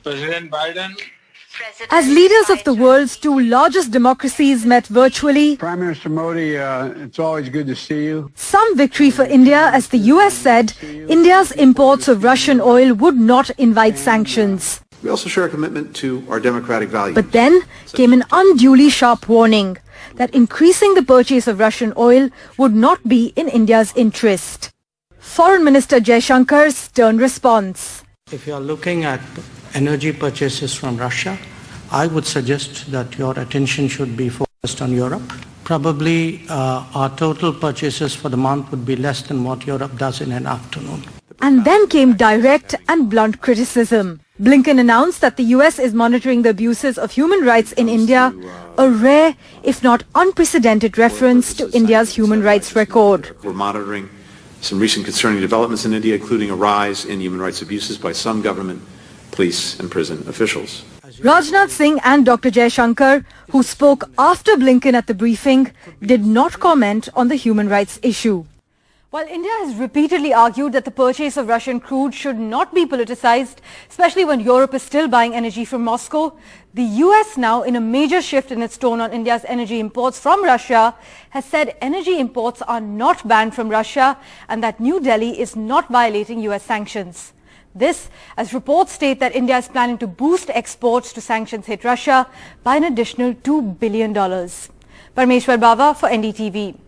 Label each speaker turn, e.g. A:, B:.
A: President Biden.
B: As leaders of the world's two largest democracies met virtually,
C: Prime Minister Modi, it's always good to see you.
B: some victory for India as the US said India's imports of Russian oil would not invite sanctions.
D: We also share a commitment to our democratic values.
B: But then came an unduly sharp warning that increasing the purchase of Russian oil would not be in India's interest. Foreign Minister Jaishankar's stern response.
E: If you are looking at energy purchases from Russia, I would suggest that your attention should be focused on Europe. Probably our total purchases for the month would be less than what Europe does in an afternoon.
B: And then came direct and blunt criticism. Blinken announced that the US is monitoring the abuses of human rights in India, a rare, if not unprecedented reference to India's human rights record.
D: We're monitoring some recent concerning developments in India, including a rise in human rights abuses by some government, police and prison officials.
B: Rajnath Singh and Dr. Jaishankar, who spoke after Blinken at the briefing, did not comment on the human rights issue. While India has repeatedly argued that the purchase of Russian crude should not be politicized, especially when Europe is still buying energy from Moscow, the US now, in a major shift in its tone on India's energy imports from Russia, has said energy imports are not banned from Russia and that New Delhi is not violating US sanctions. This, as reports state that India is planning to boost exports to sanctions-hit Russia by an additional $2 billion. Parmeshwar Bava for NDTV.